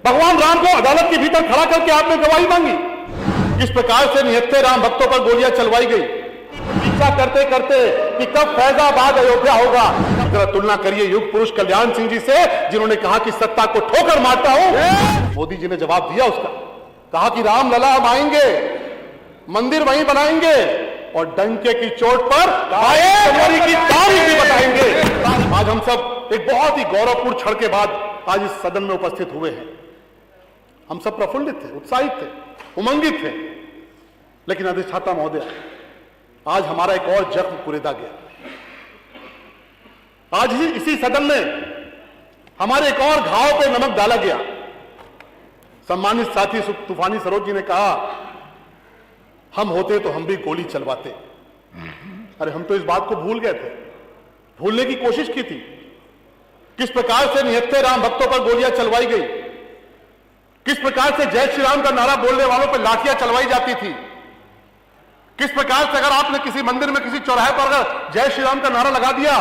भगवान राम को अदालत के भीतर खड़ा करके आपने गवाही मांगी। इस प्रकार से निहत्थे राम भक्तों पर गोलियां चलवाई गई, पीछा करते करते कि कब फैजाबाद अयोध्या होगा। जरा तुलना करिए युग पुरुष कल्याण सिंह जी से, जिन्होंने कहा कि सत्ता को ठोकर मारता हूं। मोदी जी ने जवाब दिया उसका, कहा कि राम लला हम आएंगे, मंदिर वहीं बनाएंगे और डंके की चोट पर 22 जनवरी की तारीख भी बताएंगे। आज हम सब एक बहुत ही गौरवपूर्ण क्षण के बाद आज इस सदन में उपस्थित हुए हैं। हम सब प्रफुल्लित थे, उत्साहित थे, उमंगित थे, लेकिन अधिष्ठाता महोदय, आज हमारा एक और जख्म कुरेदा गया। आज ही इसी सदन में हमारे एक और घाव पे नमक डाला गया। सम्मानित साथी तूफानी सरोज जी ने कहा, हम होते तो हम भी गोली चलवाते। अरे हम तो इस बात को भूल गए थे, भूलने की कोशिश की थी। किस प्रकार से निहत्थे राम भक्तों पर गोलियां चलवाई गई, किस प्रकार से जय श्री राम का नारा बोलने वालों पर लाठियां चलवाई जाती थी, किस प्रकार से अगर आपने किसी मंदिर में किसी चौराहे पर अगर जय श्री राम का नारा लगा दिया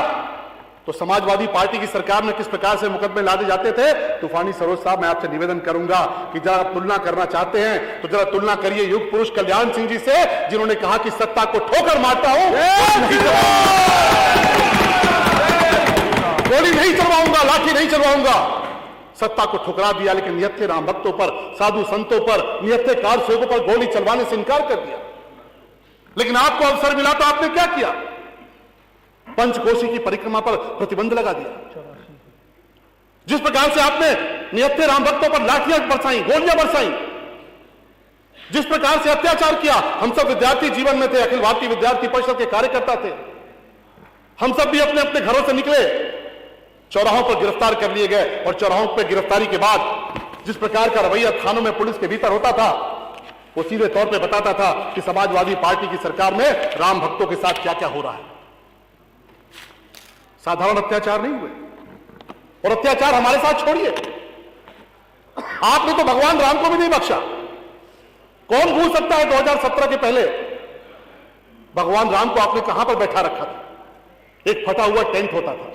तो समाजवादी पार्टी की सरकार में किस प्रकार से मुकदमे लादे जाते थे। तूफानी सरोज साहब, मैं आपसे निवेदन करूंगा कि जरा तुलना करना चाहते हैं तो जरा तुलना करिए युग पुरुष कल्याण सिंह जी से, जिन्होंने कहा कि सत्ता को ठोकर मारता हूं, गोली नहीं चलवाऊंगा, लाठी नहीं चलवाऊंगा। सत्ता को ठुकरा दिया, लेकिन निहत्थे राम भक्तों पर, साधु संतों पर, निहत्थे कारसेवकों पर गोली चलवाने से इनकार कर दिया। लेकिन आपको अवसर मिला तो आपने क्या किया? पंचकोशी की परिक्रमा पर प्रतिबंध लगा दिया। जिस प्रकार से आपने निहत्थे राम भक्तों पर लाठियां बरसाई, गोलियां बरसाई, जिस प्रकार से अत्याचार किया। हम सब विद्यार्थी जीवन में थे, अखिल भारतीय विद्यार्थी परिषद के कार्यकर्ता थे। हम सब भी अपने अपने घरों से निकले, चौराहों पर गिरफ्तार कर लिए गए और चौराहों पर गिरफ्तारी के बाद जिस प्रकार का रवैया थानों में पुलिस के भीतर होता था, वो सीधे तौर पे बताता था कि समाजवादी पार्टी की सरकार में राम भक्तों के साथ क्या क्या हो रहा है। साधारण अत्याचार नहीं हुए, और अत्याचार हमारे साथ छोड़िए, आपने तो भगवान राम को भी नहीं बख्शा। कौन भूल सकता है 2017 के पहले भगवान राम को आपने कहां पर बैठा रखा था? एक फटा हुआ टेंट होता था,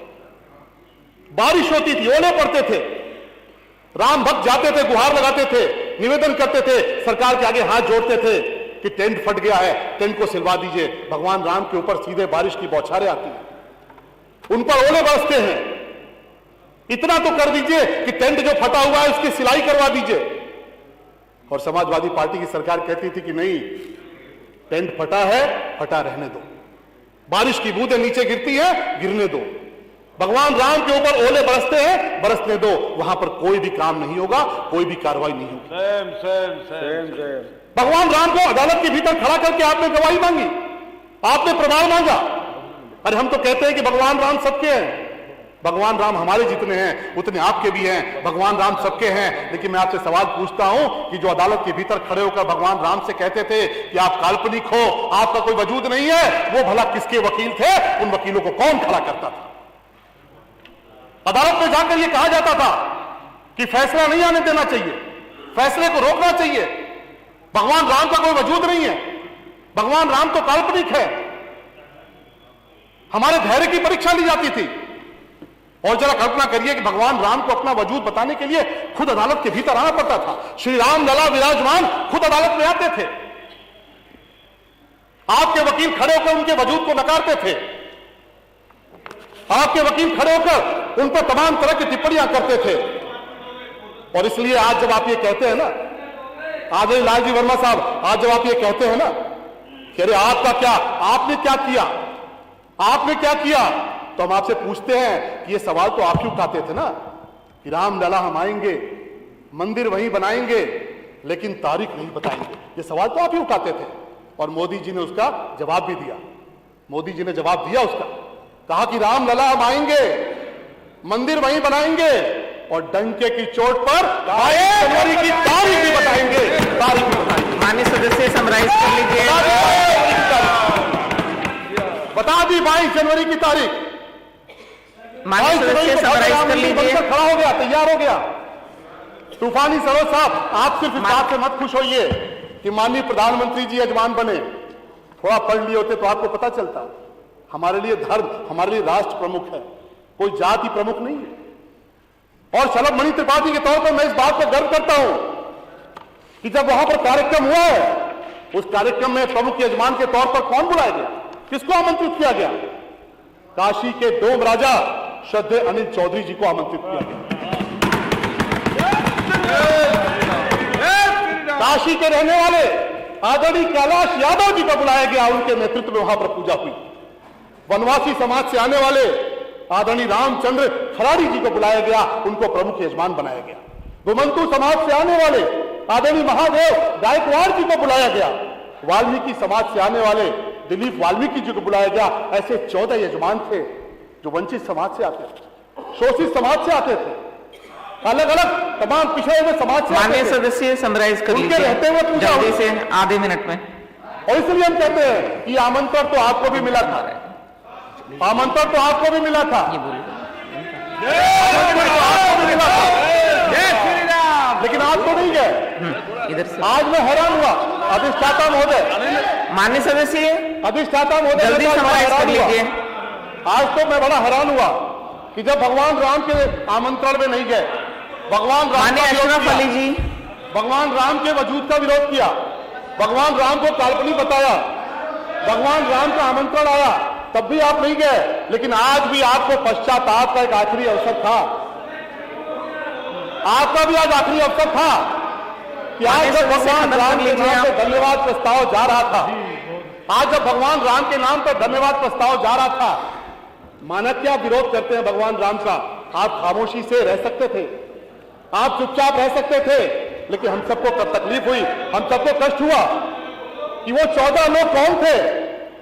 बारिश होती थी, ओले पड़ते थे, राम भक्त जाते थे, गुहार लगाते थे, निवेदन करते थे, सरकार के आगे हाथ जोड़ते थे कि टेंट फट गया है, टेंट को सिलवा दीजिए। भगवान राम के ऊपर सीधे बारिश की बौछारें आती हैं, उन पर ओले बरसते हैं। इतना तो कर दीजिए कि टेंट जो फटा हुआ है उसकी सिलाई करवा दीजिए। और समाजवादी पार्टी की सरकार कहती थी कि नहीं, टेंट फटा है, फटा रहने दो, बारिश की बूंदें नीचे गिरती है, गिरने दो, भगवान राम के ऊपर ओले बरसते हैं, बरसने दो, वहां पर कोई भी काम नहीं होगा, कोई भी कार्रवाई नहीं होगी। भगवान राम को अदालत के भीतर खड़ा करके आपने गवाही मांगी, आपने प्रमाण मांगा। अरे हम तो कहते हैं कि भगवान राम सबके हैं, भगवान राम हमारे जितने हैं उतने आपके भी हैं, भगवान राम सबके हैं। लेकिन मैं आपसे सवाल पूछता हूं कि जो अदालत के भीतर खड़े होकर भगवान राम से कहते थे कि आप काल्पनिक हो, आपका कोई वजूद नहीं है, वो भला किसके वकील थे? उन वकीलों को कौन खड़ा करता था? अदालत में जाकर यह कहा जाता था कि फैसला नहीं आने देना चाहिए, फैसले को रोकना चाहिए, भगवान राम का कोई वजूद नहीं है, भगवान राम तो काल्पनिक है। हमारे धैर्य की परीक्षा ली जाती थी। और जरा कल्पना करिए कि भगवान राम को अपना वजूद बताने के लिए खुद अदालत के भीतर आना पड़ता था। श्री राम लला विराजमान खुद अदालत में आते थे, आपके वकील खड़े होकर उनके वजूद को नकारते थे, आपके वकील खड़े होकर उन पर तमाम तरह की टिप्पणियां करते थे। और इसलिए आज जब आप ये कहते हैं ना, आज लालजी वर्मा साहब, आज जब आप ये कहते हैं ना कि अरे आपका क्या, आपने क्या किया, आपने क्या किया, तो हम आपसे पूछते हैं कि ये सवाल तो आप ही उठाते थे ना कि राम लला हम आएंगे, मंदिर वहीं बनाएंगे, लेकिन तारीख नहीं बताएंगे। ये सवाल तो आप ही उठाते थे और मोदी जी ने उसका जवाब भी दिया। मोदी जी ने जवाब दिया उसका, कहा कि राम लला हम आएंगे, मंदिर वहीं बनाएंगे और डंके की चोट पर 22 जनवरी की तारीख भी बताएंगे, तारीख भी बताएंगे। माननीय सदस्य समराइज कर लीजिए। बता दी 22 जनवरी की तारीख। माननीय सदस्य समराइज कर लीजिए। खड़ा हो गया, तैयार हो गया। तूफानी सरोज साहब, आप सिर्फ इस बात से मत खुश होइए कि माननीय प्रधानमंत्री जी यजमान बने, थोड़ा पढ़ लिए होते तो आपको पता चलता। हमारे लिए धर्म, हमारे लिए राष्ट्र प्रमुख है, कोई जाति प्रमुख नहीं है। और शलभ मणि त्रिपाठी के तौर पर मैं इस बात पर गर्व करता हूं कि जब वहां पर कार्यक्रम हुआ है, उस कार्यक्रम में प्रमुख यजमान के तौर पर कौन बुलाया गया, किसको आमंत्रित किया गया? काशी के डोम राजा श्रद्धेय अनिल चौधरी जी को आमंत्रित किया गया। काशी के रहने वाले आदरणीय कैलाश यादव जी को बुलाया गया, उनके नेतृत्व में वहां पर पूजा हुई। वनवासी समाज से आने वाले आदरणीय रामचंद्र खराड़ी जी को बुलाया गया, उनको प्रमुख यजमान बनाया गया। घुमंतु समाज से आने वाले आदरणीय महादेव गायकवाड़ जी को बुलाया गया। वाल्मीकि समाज से आने वाले दिलीप वाल्मीकि जी को बुलाया गया। ऐसे 14 यजमान थे जो वंचित समाज से आते थे, शोषित समाज से आते थे, अलग अलग तमाम पिछड़े हुए समाज से। माननीय सदस्य समराइज कर उनके रहते हुए पूजा जल्दी से आधे मिनट में। और इसलिए हम कहते हैं कि आमंत्रण तो आपको भी मिला था, आमंत्रण तो आपको भी मिला था, आमंत्रण तो आपको भी मिला था, लेकिन आप तो नहीं गए। इधर से आज मैं हैरान हुआ, अधिष्ठाता महोदय, माननीय सदस्य अधिष्ठाता महोदय, जल्दी मैं समराइज कर हैरान हुआ। लीजिए। आज तो मैं बड़ा हैरान हुआ कि जब भगवान राम के आमंत्रण में नहीं गए, भगवान राम माननीय का विरोध अशरफ किया, अली जी, भगवान राम के वजूद का विरोध किया, भगवान राम को काल्पनिक बताया, भगवान राम का आमंत्रण आया, तब भी आप नहीं गए। लेकिन आज भी आपको पश्चाताप का एक आखिरी अवसर था, आपका भी आज आखिरी अवसर था कि आज जब भगवान राम के नाम पर धन्यवाद प्रस्ताव जा रहा था, आज जब भगवान राम के नाम पर धन्यवाद प्रस्ताव जा रहा था, माना क्या विरोध करते हैं भगवान राम का? आप खामोशी से रह सकते थे, आप चुपचाप रह सकते थे, लेकिन हम सबको तकलीफ हुई, हम सबको कष्ट हुआ कि वो 14 लोग कौन थे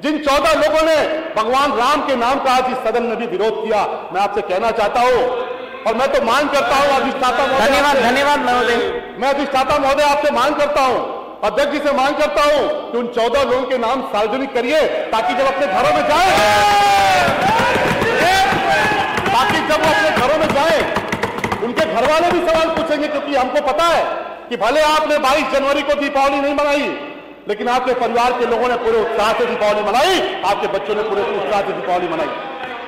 जिन 14 लोगों ने भगवान राम के नाम का आज इस सदन में भी विरोध किया। मैं आपसे कहना चाहता हूं, और मैं तो मांग करता हूं अधिष्ठाता महोदय, धन्यवाद धन्यवाद महोदय। मैं अधिष्ठाता महोदय आपसे मांग करता हूं, अध्यक्ष जी से मांग करता हूं कि उन 14 लोगों के नाम सार्वजनिक करिए, ताकि जब अपने घरों में जाए, ताकि जब वो अपने घरों में जाए उनके घर वाले भी सवाल पूछेंगे, क्योंकि हमको पता है कि भले आपने 22 जनवरी को दीपावली नहीं मनाई, लेकिन आपके परिवार के लोगों ने पूरे उत्साह से दीपावली मनाई, आपके बच्चों ने पूरे उत्साह से दीपावली मनाई।